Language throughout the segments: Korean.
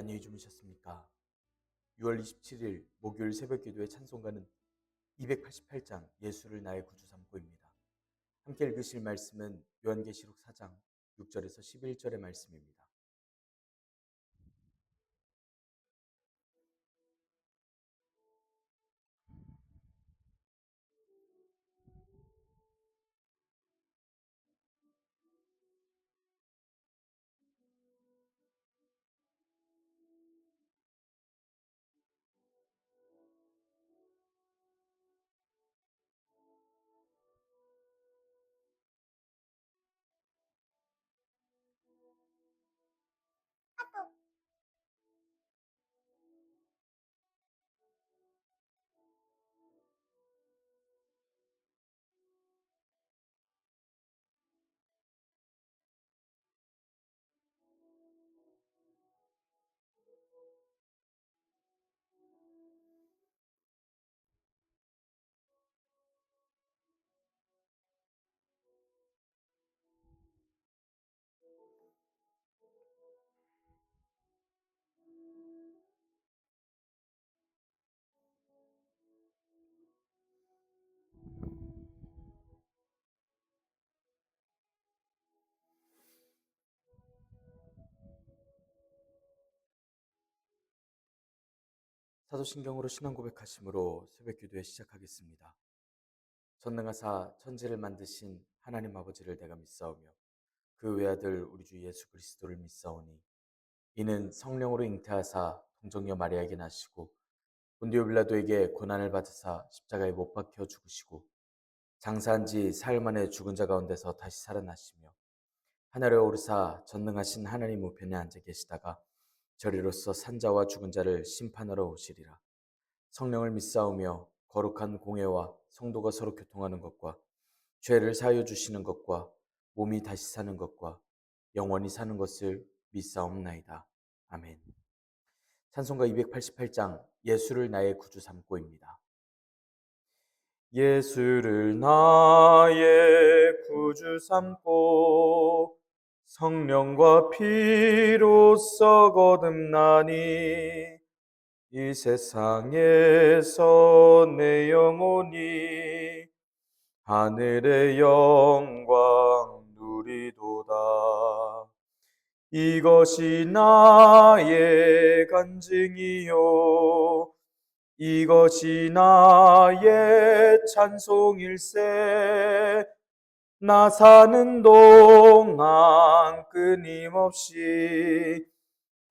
안녕히 주무셨습니까? 6월 27일 목요일 새벽 기도의 찬송가는 288장 예수를 나의 구주 삼고입니다. 함께 읽으실 말씀은 요한계시록 4장 6절에서 11절의 말씀입니다. 사도신경으로 신앙 고백하심으로 새벽 기도에 시작하겠습니다. 전능하사 천지를 만드신 하나님 아버지를 내가 믿사오며 그 외아들 우리 주 예수 그리스도를 믿사오니 이는 성령으로 잉태하사 동정녀 마리아에게 나시고 본디오 빌라도에게 고난을 받으사 십자가에 못 박혀 죽으시고 장사한 지 사흘 만에 죽은 자 가운데서 다시 살아나시며 하늘에 오르사 전능하신 하나님 우편에 앉아 계시다가 저리로서 산자와 죽은 자를 심판하러 오시리라. 성령을 믿사오며 거룩한 공회와 성도가 서로 교통하는 것과 죄를 사하여 주시는 것과 몸이 다시 사는 것과 영원히 사는 것을 믿사옵나이다. 아멘. 찬송가 288장 예수를 나의 구주 삼고입니다. 예수를 나의 구주 삼고 성령과 피로써 거듭나니 이 세상에서 내 영혼이 하늘의 영광 누리도다. 이것이 나의 간증이요 이것이 나의 찬송일세. 나 사는 동안 끊임없이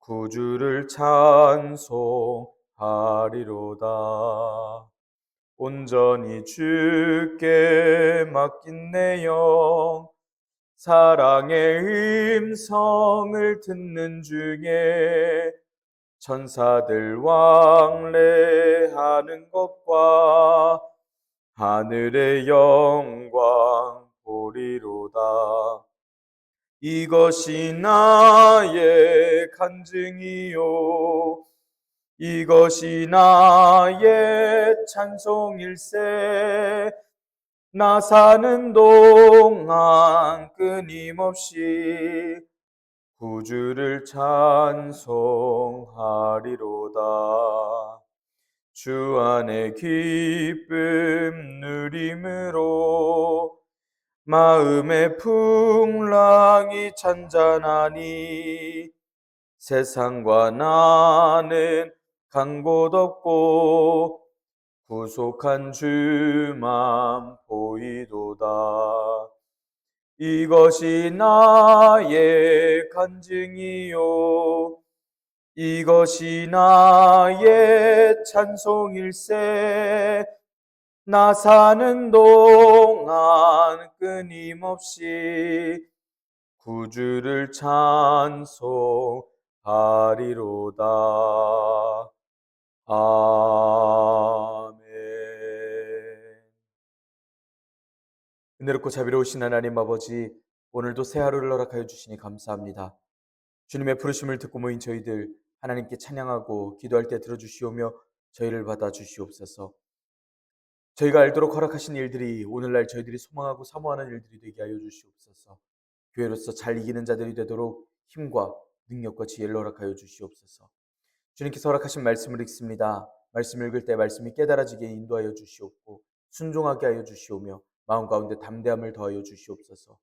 구주를 찬송하리로다. 온전히 주께 맡긴 내 영 사랑의 음성을 듣는 중에 천사들 왕래하는 것과 하늘의 영광 보리로다. 이것이 나의 간증이요 이것이 나의 찬송일세. 나 사는 동안 끊임없이 구주를 찬송하리로다. 주 안에 기쁨 누림으로 마음의 풍랑이 잔잔하니 세상과 나는 간 곳 없고 구속한 주만 보이도다. 이것이 나의 간증이요 이것이 나의 찬송일세. 나 사는 동안 끊임없이 구주를 찬송하리로다. 아멘. 은혜롭고 자비로우신 하나님 아버지, 오늘도 새 하루를 허락하여 주시니 감사합니다. 주님의 부르심을 듣고 모인 저희들 하나님께 찬양하고 기도할 때 들어주시오며 저희를 받아 주시옵소서. 저희가 알도록 허락하신 일들이 오늘날 저희들이 소망하고 사모하는 일들이 되게 하여 주시옵소서. 교회로서 잘 이기는 자들이 되도록 힘과 능력과 지혜를 허락하여 주시옵소서. 주님께서 허락하신 말씀을 읽습니다. 말씀 읽을 때 말씀이 깨달아지게 인도하여 주시옵고 순종하게 하여 주시오며 마음 가운데 담대함을 더하여 주시옵소서.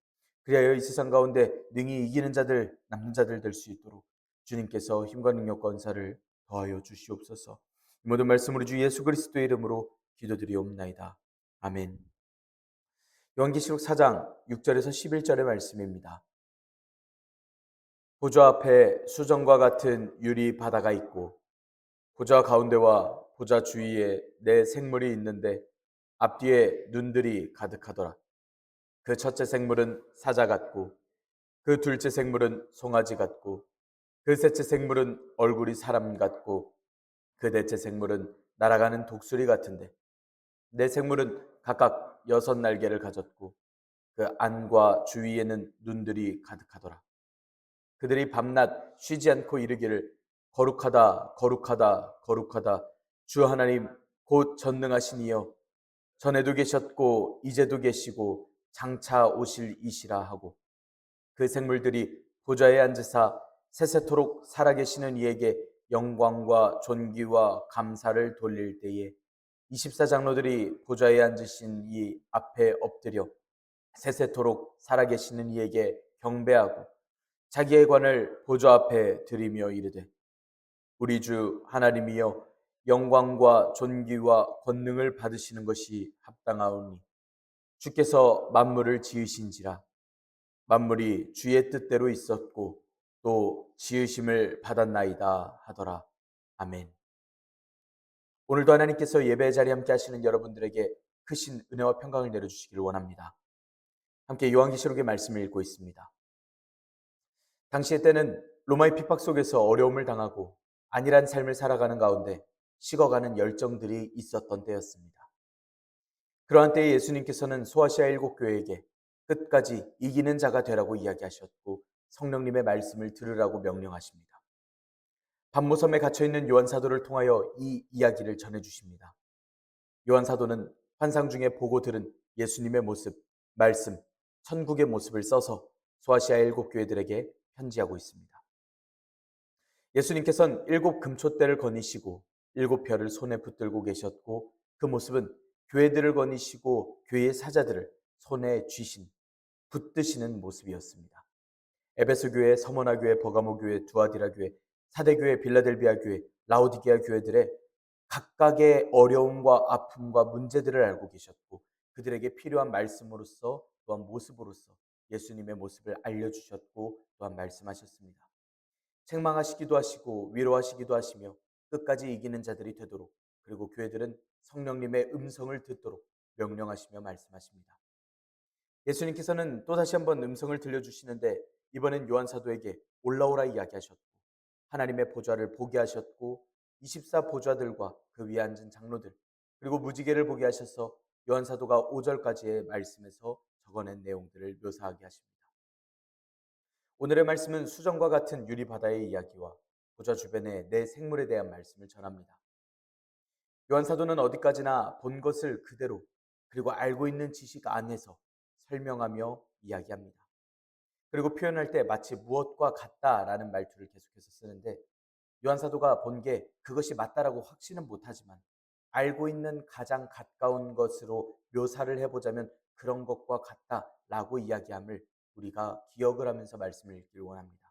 그리하여 이 세상 가운데 능히 이기는 자들, 남는 자들 될 수 있도록 주님께서 힘과 능력과 은사를 더하여 주시옵소서. 이 모든 말씀 우리 주 예수 그리스도의 이름으로 기도드리옵나이다. 아멘. 요한계시록 4장 6절에서 11절의 말씀입니다. 보좌 앞에 수정과 같은 유리 바다가 있고 보좌 가운데와 보좌 주위에 네 생물이 있는데 앞뒤에 눈들이 가득하더라. 그 첫째 생물은 사자 같고 그 둘째 생물은 송아지 같고 그 셋째 생물은 얼굴이 사람 같고 그 넷째 생물은 날아가는 독수리 같은데 네 생물은 각각 6 날개를 가졌고 그 안과 주위에는 눈들이 가득하더라. 그들이 밤낮 쉬지 않고 이르기를 거룩하다 거룩하다 거룩하다 주 하나님 곧 전능하신 이여 전에도 계셨고 이제도 계시고 장차 오실 이시라 하고 그 생물들이 보좌에 앉으사 세세토록 살아계시는 이에게 영광과 존귀와 감사를 돌릴 때에 24장로들이 보좌에 앉으신 이 앞에 엎드려 세세토록 살아계시는 이에게 경배하고 자기의 관을 보좌 앞에 드리며 이르되 우리 주 하나님이여 영광과 존귀와 권능을 받으시는 것이 합당하오니 주께서 만물을 지으신지라 만물이 주의 뜻대로 있었고 또 지으심을 받았나이다 하더라. 아멘. 오늘도 하나님께서 예배 자리에 함께 하시는 여러분들에게 크신 은혜와 평강을 내려주시기를 원합니다. 함께 요한계시록의 말씀을 읽고 있습니다. 당시의 때는 로마의 핍박 속에서 어려움을 당하고 안일한 삶을 살아가는 가운데 식어가는 열정들이 있었던 때였습니다. 그러한 때에 예수님께서는 소아시아 7교회에게 끝까지 이기는 자가 되라고 이야기하셨고 성령님의 말씀을 들으라고 명령하십니다. 반모섬에 갇혀있는 요한사도를 통하여 이 이야기를 전해주십니다. 요한사도는 환상 중에 보고 들은 예수님의 모습, 말씀, 천국의 모습을 써서 소아시아 7교회들에게 편지하고 있습니다. 예수님께서는 7금초대를 거니시고 7별을 손에 붙들고 계셨고 그 모습은 교회들을 거니시고 교회의 사자들을 손에 쥐신 붙드시는 모습이었습니다. 에베소 교회, 서머나 교회, 버가모 교회, 두아디라 교회, 사대 교회, 빌라델비아 교회, 라오디게아 교회들의 각각의 어려움과 아픔과 문제들을 알고 계셨고 그들에게 필요한 말씀으로서 또한 모습으로서 예수님의 모습을 알려주셨고 또한 말씀하셨습니다. 책망하시기도 하시고 위로하시기도 하시며 끝까지 이기는 자들이 되도록 그리고 교회들은 성령님의 음성을 듣도록 명령하시며 말씀하십니다. 예수님께서는 또다시 한번 음성을 들려주시는데 이번엔 요한사도에게 올라오라 이야기하셨고 하나님의 보좌를 보게 하셨고 24보좌들과 그 위에 앉은 장로들 그리고 무지개를 보게 하셔서 요한사도가 5절까지의 말씀에서 적어낸 내용들을 묘사하게 하십니다. 오늘의 말씀은 수정과 같은 유리바다의 이야기와 보좌 주변의 네 생물에 대한 말씀을 전합니다. 요한사도는 어디까지나 본 것을 그대로 그리고 알고 있는 지식 안에서 설명하며 이야기합니다. 그리고 표현할 때 마치 무엇과 같다라는 말투를 계속해서 쓰는데 요한사도가 본 게 그것이 맞다라고 확신은 못하지만 알고 있는 가장 가까운 것으로 묘사를 해보자면 그런 것과 같다라고 이야기함을 우리가 기억을 하면서 말씀을 읽기를 원합니다.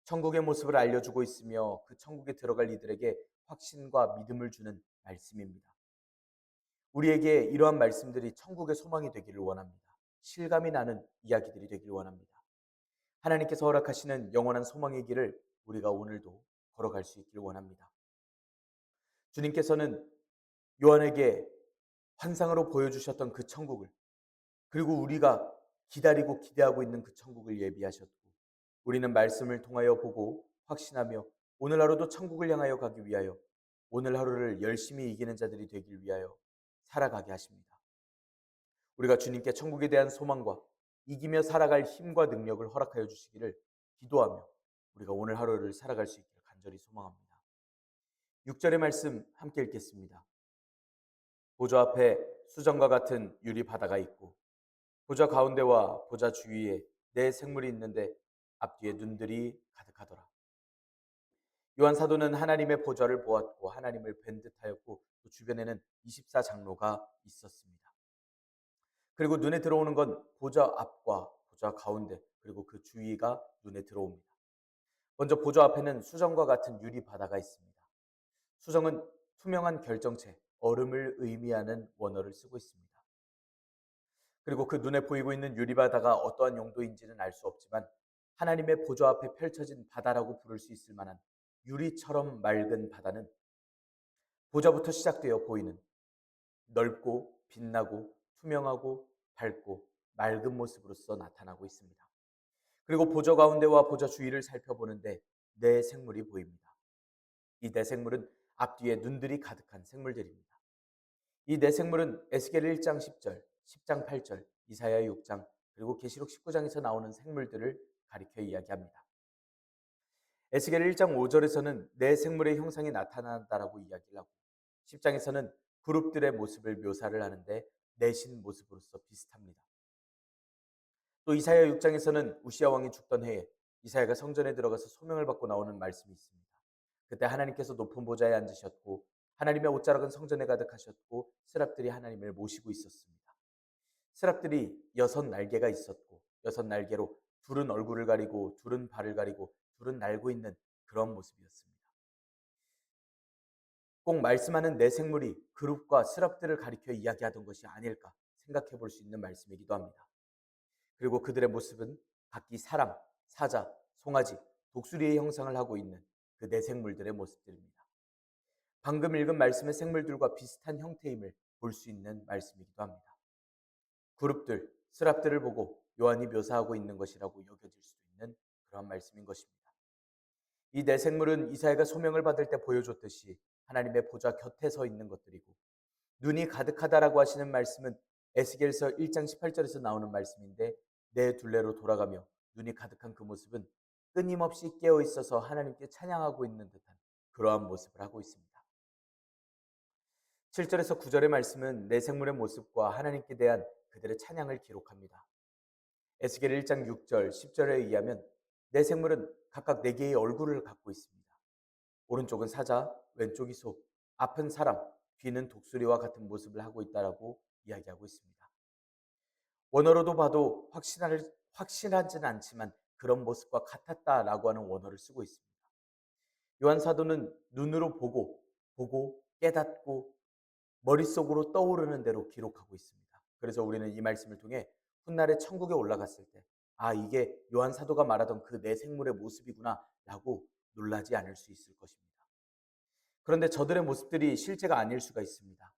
천국의 모습을 알려주고 있으며 그 천국에 들어갈 이들에게 확신과 믿음을 주는 말씀입니다. 우리에게 이러한 말씀들이 천국의 소망이 되기를 원합니다. 실감이 나는 이야기들이 되기를 원합니다. 하나님께서 허락하시는 영원한 소망의 길을 우리가 오늘도 걸어갈 수 있기를 원합니다. 주님께서는 요한에게 환상으로 보여주셨던 그 천국을 그리고 우리가 기다리고 기대하고 있는 그 천국을 예비하셨고 우리는 말씀을 통하여 보고 확신하며 오늘 하루도 천국을 향하여 가기 위하여 오늘 하루를 열심히 이기는 자들이 되길 위하여 살아가게 하십니다. 우리가 주님께 천국에 대한 소망과 이기며 살아갈 힘과 능력을 허락하여 주시기를 기도하며 우리가 오늘 하루를 살아갈 수 있기를 간절히 소망합니다. 6절의 말씀 함께 읽겠습니다. 보좌 앞에 수정과 같은 유리 바다가 있고 보좌 가운데와 보좌 주위에 네 생물이 있는데 앞뒤에 눈들이 가득하더라. 요한 사도는 하나님의 보좌를 보았고 하나님을 뵌 듯하였고 또 주변에는 24장로가 있었습니다. 그리고 눈에 들어오는 건 보좌 앞과 보좌 가운데 그리고 그 주위가 눈에 들어옵니다. 먼저 보좌 앞에는 수정과 같은 유리 바다가 있습니다. 수정은 투명한 결정체, 얼음을 의미하는 원어를 쓰고 있습니다. 그리고 그 눈에 보이고 있는 유리바다가 어떠한 용도인지는 알 수 없지만 하나님의 보좌 앞에 펼쳐진 바다라고 부를 수 있을 만한 유리처럼 맑은 바다는 보좌부터 시작되어 보이는 넓고 빛나고 투명하고 밝고 맑은 모습으로서 나타나고 있습니다. 그리고 보좌 가운데와 보좌 주위를 살펴보는데 네 생물이 보입니다. 이 네 생물은 앞뒤에 눈들이 가득한 생물들입니다. 이 네 생물은 에스겔 1장 10절, 10장 8절, 이사야 6장, 그리고 계시록 19장에서 나오는 생물들을 가리켜 이야기합니다. 에스겔 1장 5절에서는 네 생물의 형상이 나타난다라고 이야기를 하고 10장에서는 그룹들의 모습을 묘사를 하는데 내신 모습으로서 비슷합니다. 또 이사야 6장에서는 우시아 왕이 죽던 해에 이사야가 성전에 들어가서 소명을 받고 나오는 말씀이 있습니다. 그때 하나님께서 높은 보좌에 앉으셨고 하나님의 옷자락은 성전에 가득하셨고 스랍들이 하나님을 모시고 있었습니다. 스랍들이 6 날개가 있었고 6 날개로 둘은 얼굴을 가리고 둘은 발을 가리고 둘은 날고 있는 그런 모습이었습니다. 꼭 말씀하는 내 생물이 그룹과 스랍들을 가리켜 이야기하던 것이 아닐까 생각해 볼 수 있는 말씀이기도 합니다. 그리고 그들의 모습은 각기 사람, 사자, 송아지, 독수리의 형상을 하고 있는 그 네 생물들의 모습들입니다. 방금 읽은 말씀의 생물들과 비슷한 형태임을 볼 수 있는 말씀이기도 합니다. 그룹들, 스랍들을 보고 요한이 묘사하고 있는 것이라고 여겨질 수도 있는 그런 말씀인 것입니다. 이 네 생물은 이사야가 소명을 받을 때 보여줬듯이 하나님의 보좌 곁에 서 있는 것들이고 눈이 가득하다라고 하시는 말씀은 에스겔서 1장 18절에서 나오는 말씀인데 내 둘레로 돌아가며 눈이 가득한 그 모습은 끊임없이 깨어 있어서 하나님께 찬양하고 있는 듯한 그러한 모습을 하고 있습니다. 7절에서 9절의 말씀은 내 생물의 모습과 하나님께 대한 그들의 찬양을 기록합니다. 에스겔 1장 6절, 10절에 의하면 내 생물은 각각 4개의 얼굴을 갖고 있습니다. 오른쪽은 사자, 왼쪽이 소, 앞은 사람, 뒤는 독수리와 같은 모습을 하고 있다라고 이야기하고 있습니다. 원어로도 봐도 확실하지는 않지만 그런 모습과 같았다라고 하는 원어를 쓰고 있습니다. 요한 사도는 눈으로 보고 깨닫고 머릿속으로 떠오르는 대로 기록하고 있습니다. 그래서 우리는 이 말씀을 통해 훗날에 천국에 올라갔을 때 이게 요한 사도가 말하던 그 내 생물의 모습이구나라고 놀라지 않을 수 있을 것입니다. 그런데 저들의 모습들이 실제가 아닐 수가 있습니다.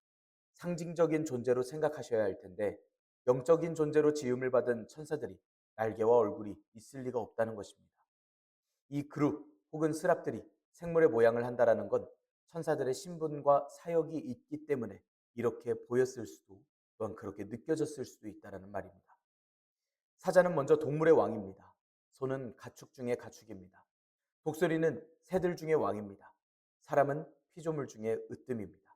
상징적인 존재로 생각하셔야 할 텐데 영적인 존재로 지음을 받은 천사들이 날개와 얼굴이 있을 리가 없다는 것입니다. 이 그룹 혹은 스랍들이 생물의 모양을 한다라는 건 천사들의 신분과 사역이 있기 때문에 이렇게 보였을 수도 또한 그렇게 느껴졌을 수도 있다라는 말입니다. 사자는 먼저 동물의 왕입니다. 소는 가축 중의 가축입니다. 독수리는 새들 중의 왕입니다. 사람은 피조물 중의 으뜸입니다.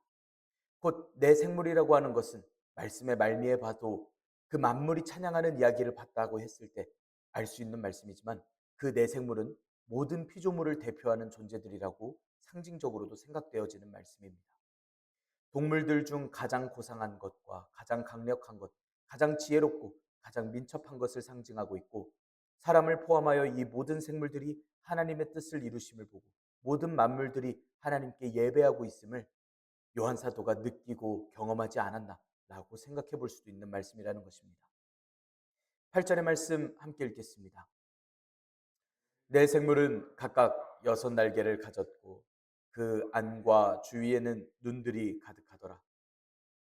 곧 내 생물이라고 하는 것은 말씀의 말미에 봐도 그 만물이 찬양하는 이야기를 봤다고 했을 때 알 수 있는 말씀이지만 그 내 생물은 모든 피조물을 대표하는 존재들이라고 상징적으로도 생각되어지는 말씀입니다. 동물들 중 가장 고상한 것과 가장 강력한 것, 가장 지혜롭고 가장 민첩한 것을 상징하고 있고 사람을 포함하여 이 모든 생물들이 하나님의 뜻을 이루심을 보고 모든 만물들이 하나님께 예배하고 있음을 요한 사도가 느끼고 경험하지 않았나라고 생각해 볼 수도 있는 말씀이라는 것입니다. 8절의 말씀 함께 읽겠습니다. 내 생물은 각각 6 날개를 가졌고 그 안과 주위에는 눈들이 가득하더라.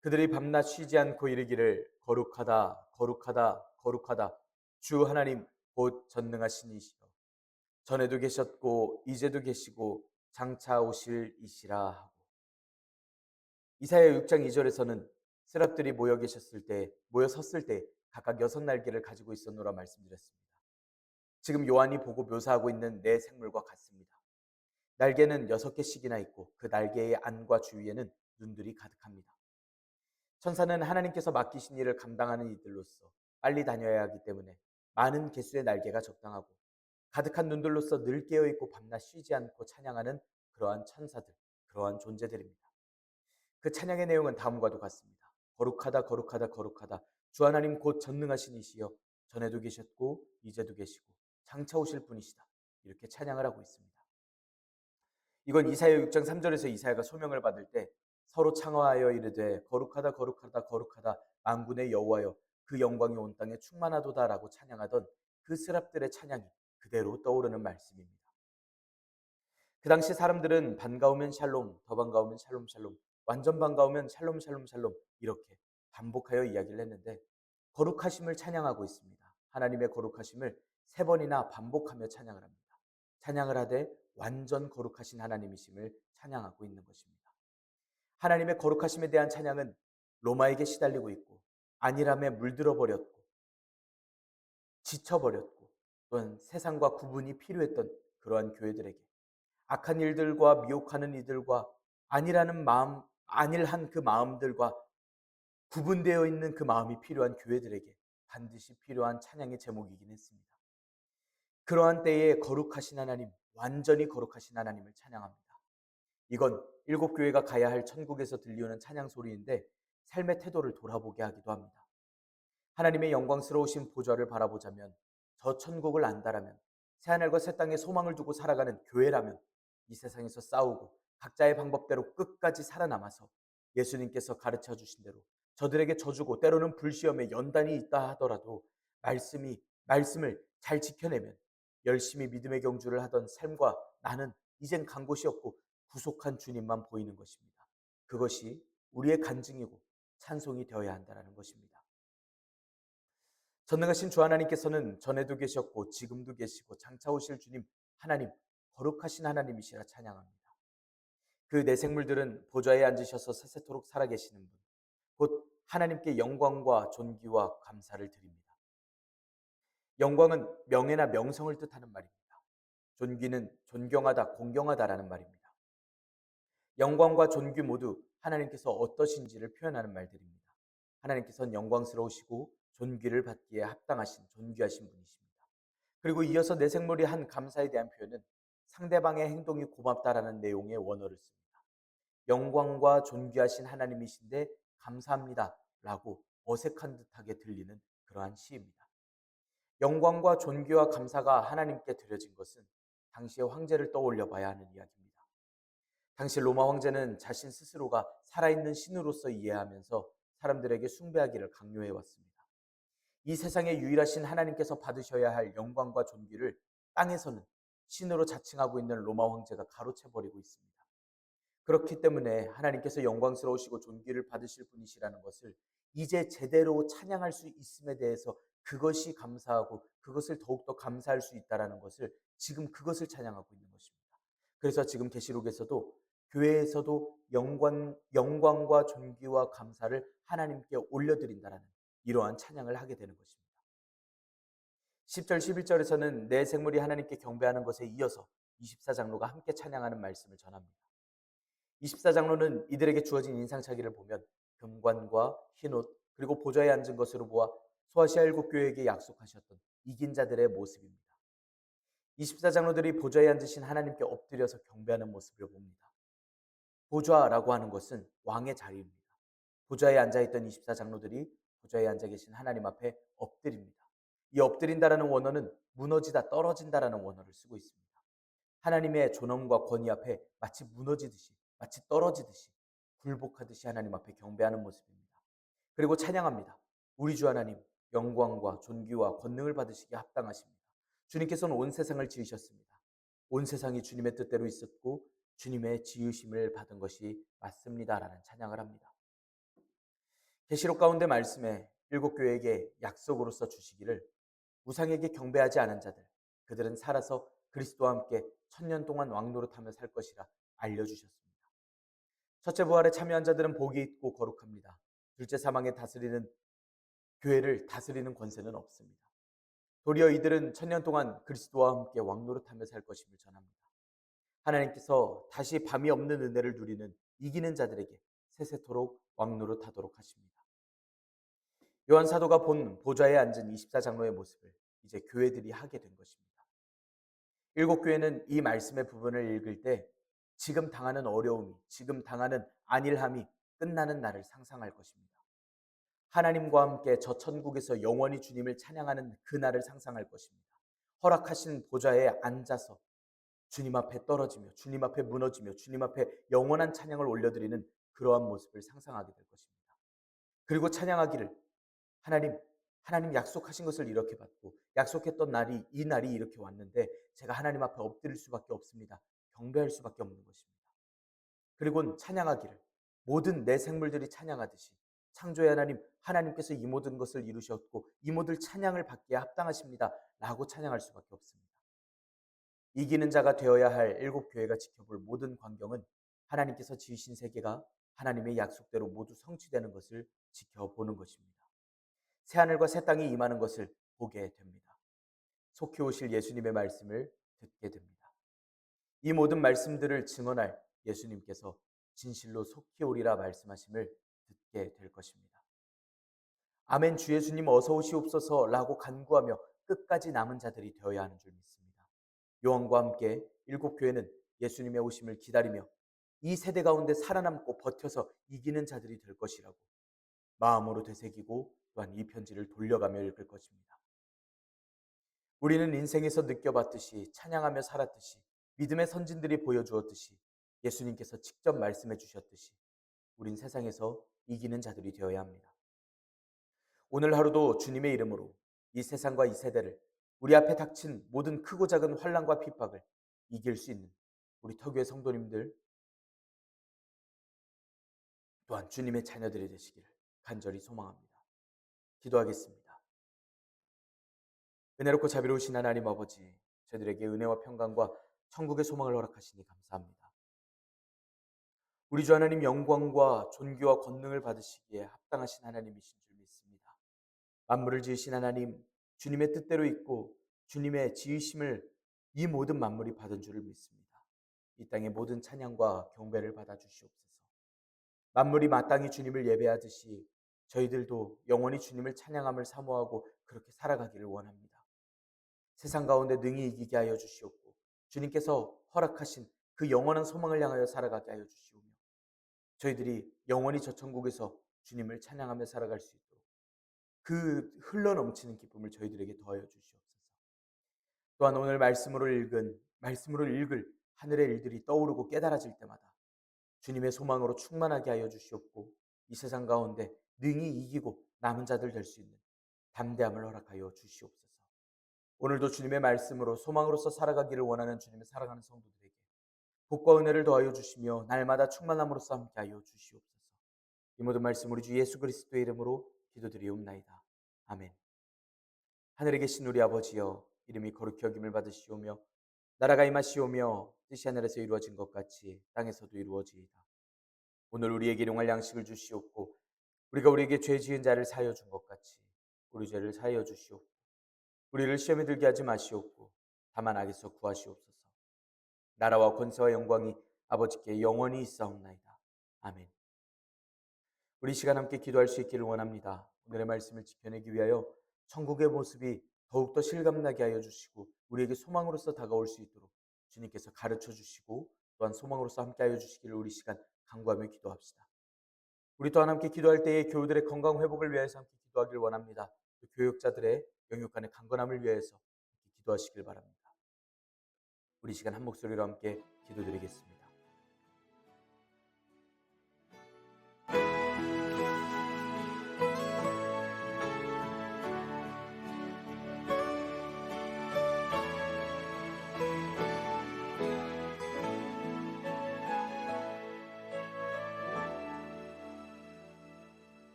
그들이 밤낮 쉬지 않고 이르기를 거룩하다 거룩하다 거룩하다 주 하나님 곧 전능하신 이시여 전에도 계셨고 이제도 계시고 장차 오실 이시라 하고 이사야 6장 2절에서는 세랍들이 모여 섰을 때 각각 6 날개를 가지고 있었노라 말씀드렸습니다. 지금 요한이 보고 묘사하고 있는 네 생물과 같습니다. 날개는 6개씩이나 있고 그 날개의 안과 주위에는 눈들이 가득합니다. 천사는 하나님께서 맡기신 일을 감당하는 이들로서 빨리 다녀야 하기 때문에 많은 개수의 날개가 적당하고 가득한 눈들로서 늘 깨어있고 밤낮 쉬지 않고 찬양하는 그러한 천사들, 그러한 존재들입니다. 그 찬양의 내용은 다음과도 같습니다. 거룩하다 거룩하다 거룩하다 주 하나님 곧 전능하신 이시여 전에도 계셨고 이제도 계시고 장차 오실 분이시다. 이렇게 찬양을 하고 있습니다. 이건 이사야 6장 3절에서 이사야가 소명을 받을 때 서로 창화하여 이르되 거룩하다 거룩하다 거룩하다 만군의 여호와여 그 영광이 온 땅에 충만하도다라고 찬양하던 그 스랍들의 찬양이 그대로 떠오르는 말씀입니다. 그 당시 사람들은 반가우면 샬롬, 더 반가우면 샬롬 샬롬, 완전 반가우면 샬롬 샬롬 샬롬 이렇게 반복하여 이야기를 했는데 거룩하심을 찬양하고 있습니다. 하나님의 거룩하심을 세 번이나 반복하며 찬양을 합니다. 찬양을 하되 완전 거룩하신 하나님이심을 찬양하고 있는 것입니다. 하나님의 거룩하심에 대한 찬양은 로마에게 시달리고 있고 안일함에 물들어 버렸고 지쳐버렸고 또한 세상과 구분이 필요했던 그러한 교회들에게 악한 일들과 미혹하는 이들과 안일하는 마음, 안일한 그 마음들과 구분되어 있는 그 마음이 필요한 교회들에게 반드시 필요한 찬양의 제목이긴 했습니다. 그러한 때에 거룩하신 하나님, 완전히 거룩하신 하나님을 찬양합니다. 이건 일곱 교회가 가야 할 천국에서 들리는 찬양 소리인데 삶의 태도를 돌아보게 하기도 합니다. 하나님의 영광스러우신 보좌를 바라보자면 저 천국을 안다라면 새하늘과 새 땅에 소망을 두고 살아가는 교회라면 이 세상에서 싸우고 각자의 방법대로 끝까지 살아남아서 예수님께서 가르쳐 주신 대로 저들에게 져주고 때로는 불시험에 연단이 있다 하더라도 말씀을 잘 지켜내면 열심히 믿음의 경주를 하던 삶과 나는 이젠 간 곳이 없고 구속한 주님만 보이는 것입니다. 그것이 우리의 간증이고 찬송이 되어야 한다는 것입니다. 전능하신 주 하나님께서는 전에도 계셨고 지금도 계시고 장차 오실 주님 하나님 거룩하신 하나님이시라 찬양합니다. 그 내생물들은 보좌에 앉으셔서 세세토록 살아계시는 분, 곧 하나님께 영광과 존귀와 감사를 드립니다. 영광은 명예나 명성을 뜻하는 말입니다. 존귀는 존경하다, 공경하다라는 말입니다. 영광과 존귀 모두 하나님께서 어떠신지를 표현하는 말들입니다. 하나님께서는 영광스러우시고 존귀를 받기에 합당하신 존귀하신 분이십니다. 그리고 이어서 내 생물이 한 감사에 대한 표현은 상대방의 행동이 고맙다라는 내용의 원어를 씁니다. 영광과 존귀하신 하나님이신데 감사합니다 라고 어색한 듯하게 들리는 그러한 시입니다. 영광과 존귀와 감사가 하나님께 드려진 것은 당시의 황제를 떠올려 봐야 하는 이야기입니다. 당시 로마 황제는 자신 스스로가 살아있는 신으로서 이해하면서 사람들에게 숭배하기를 강요해 왔습니다. 이 세상에 유일하신 하나님께서 받으셔야 할 영광과 존귀를 땅에서는 신으로 자칭하고 있는 로마 황제가 가로채버리고 있습니다. 그렇기 때문에 하나님께서 영광스러우시고 존귀를 받으실 분이시라는 것을 이제 제대로 찬양할 수 있음에 대해서 그것이 감사하고 그것을 더욱더 감사할 수 있다는 것을 지금 그것을 찬양하고 있는 것입니다. 그래서 지금 계시록에서도 교회에서도 영광과 존귀와 감사를 하나님께 올려드린다는 이러한 찬양을 하게 되는 것입니다. 10절 11절에서는 내 생물이 하나님께 경배하는 것에 이어서 24장로가 함께 찬양하는 말씀을 전합니다. 24장로는 이들에게 주어진 인상착의를 보면 금관과 흰옷 그리고 보좌에 앉은 것으로 보아 소아시아 일곱 교회에게 약속하셨던 이긴 자들의 모습입니다. 24장로들이 보좌에 앉으신 하나님께 엎드려서 경배하는 모습을 봅니다. 보좌라고 하는 것은 왕의 자리입니다. 보좌에 앉아있던 24장로들이 보좌에 앉아 계신 하나님 앞에 엎드립니다. 이 엎드린다라는 원어는 무너지다 떨어진다라는 원어를 쓰고 있습니다. 하나님의 존엄과 권위 앞에 마치 무너지듯이 마치 떨어지듯이 굴복하듯이 하나님 앞에 경배하는 모습입니다. 그리고 찬양합니다. 우리 주 하나님 영광과 존귀와 권능을 받으시기에 합당하십니다. 주님께서는 온 세상을 지으셨습니다. 온 세상이 주님의 뜻대로 있었고 주님의 지으심을 받은 것이 맞습니다라는 찬양을 합니다. 계시록 가운데 말씀에 일곱 교회에게 약속으로서 주시기를 우상에게 경배하지 않은 자들 그들은 살아서 그리스도와 함께 1000년 동안 왕노릇하며 살 것이라 알려주셨습니다. 첫째 부활에 참여한 자들은 복이 있고 거룩합니다. 둘째 사망에 다스리는 교회를 다스리는 권세는 없습니다. 도리어 이들은 1000년 동안 그리스도와 함께 왕노릇하며 살 것임을 전합니다. 하나님께서 다시 밤이 없는 은혜를 누리는 이기는 자들에게 세세토록 왕노릇하도록 하십니다. 요한 사도가 본 보좌에 앉은 24장로의 모습을 이제 교회들이 하게 된 것입니다. 일곱 교회는 이 말씀의 부분을 읽을 때 지금 당하는 어려움이, 지금 당하는 안일함이 끝나는 날을 상상할 것입니다. 하나님과 함께 저 천국에서 영원히 주님을 찬양하는 그 날을 상상할 것입니다. 허락하신 보좌에 앉아서 주님 앞에 떨어지며 주님 앞에 무너지며 주님 앞에 영원한 찬양을 올려드리는 그러한 모습을 상상하게 될 것입니다. 그리고 찬양하기를 하나님, 하나님 약속하신 것을 이렇게 받고 약속했던 날이 이 날이 이렇게 왔는데 제가 하나님 앞에 엎드릴 수밖에 없습니다. 경배할 수밖에 없는 것입니다. 그리고 찬양하기를 모든 내 생물들이 찬양하듯이 창조의 하나님, 하나님께서 이 모든 것을 이루셨고 이 모든 찬양을 받기에 합당하십니다. 라고 찬양할 수밖에 없습니다. 이기는 자가 되어야 할 일곱 교회가 지켜볼 모든 광경은 하나님께서 지으신 세계가 하나님의 약속대로 모두 성취되는 것을 지켜보는 것입니다. 새하늘과 새 땅이 임하는 것을 보게 됩니다. 속히 오실 예수님의 말씀을 듣게 됩니다. 이 모든 말씀들을 증언할 예수님께서 진실로 속히 오리라 말씀하심을 듣게 될 것입니다. 아멘 주 예수님 어서 오시옵소서라고 간구하며 끝까지 남은 자들이 되어야 하는 줄 믿습니다. 요한과 함께 일곱 교회는 예수님의 오심을 기다리며 이 세대 가운데 살아남고 버텨서 이기는 자들이 될 것이라고 마음으로 되새기고 또한 이 편지를 돌려가며 읽을 것입니다. 우리는 인생에서 느껴봤듯이 찬양하며 살았듯이 믿음의 선진들이 보여주었듯이 예수님께서 직접 말씀해 주셨듯이 우린 세상에서 이기는 자들이 되어야 합니다. 오늘 하루도 주님의 이름으로 이 세상과 이 세대를 우리 앞에 닥친 모든 크고 작은 환난과 핍박을 이길 수 있는 우리 터교의 성도님들 또한 주님의 자녀들이 되시기를 간절히 소망합니다. 기도하겠습니다. 은혜롭고 자비로우신 하나님 아버지, 저희들에게 은혜와 평강과 천국의 소망을 허락하시니 감사합니다. 우리 주 하나님 영광과 존귀와 권능을 받으시기에 합당하신 하나님이신 줄 믿습니다. 만물을 지으신 하나님, 주님의 뜻대로 있고 주님의 지으심을 이 모든 만물이 받은 줄을 믿습니다. 이 땅의 모든 찬양과 경배를 받아 주시옵소서. 만물이 마땅히 주님을 예배하듯이 저희들도 영원히 주님을 찬양함을 사모하고 그렇게 살아가기를 원합니다. 세상 가운데 능히 이기게 하여 주시옵고 주님께서 허락하신 그 영원한 소망을 향하여 살아가게 하여 주시오며 저희들이 영원히 저 천국에서 주님을 찬양하며 살아갈 수 있도록 그 흘러넘치는 기쁨을 저희들에게 더하여 주시옵소서. 또한 오늘 말씀으로 읽을 하늘의 일들이 떠오르고 깨달아질 때마다 주님의 소망으로 충만하게 하여 주시옵고 이 세상 가운데 능히 이기고 남은 자들 될 수 있는 담대함을 허락하여 주시옵소서. 오늘도 주님의 말씀으로 소망으로서 살아가기를 원하는 주님의 사랑하는 성도들에게 복과 은혜를 더하여 주시며 날마다 충만함으로써 함께하여 주시옵소서. 이 모든 말씀 우리 주 예수 그리스도의 이름으로 기도드리옵나이다. 아멘. 하늘에 계신 우리 아버지여, 이름이 거룩히 여김을 받으시오며 나라가 임하시오며 뜻이 하늘에서 이루어진 것 같이 땅에서도 이루어지이다. 오늘 우리에게 일용할 양식을 주시옵고 우리가 우리에게 죄 지은 자를 사하여 준 것 같이 우리 죄를 사하여 주시옵고 우리를 시험에 들게 하지 마시옵고 다만 악에서 구하시옵소서. 나라와 권세와 영광이 아버지께 영원히 있사옵나이다. 아멘. 우리 시간 함께 기도할 수 있기를 원합니다. 오늘의 말씀을 지켜내기 위하여 천국의 모습이 더욱더 실감나게 하여 주시고 우리에게 소망으로서 다가올 수 있도록 주님께서 가르쳐 주시고 또한 소망으로서 함께 하여 주시기를 우리 시간 간구하며 기도합시다. 우리 또한 함께 기도할 때에 교우들의 건강 회복을 위해서 함께 기도하기를 원합니다. 교육자들의 영육간의 강건함을 위해서 기도하시길 바랍니다. 우리 시간 한 목소리로 함께 기도드리겠습니다.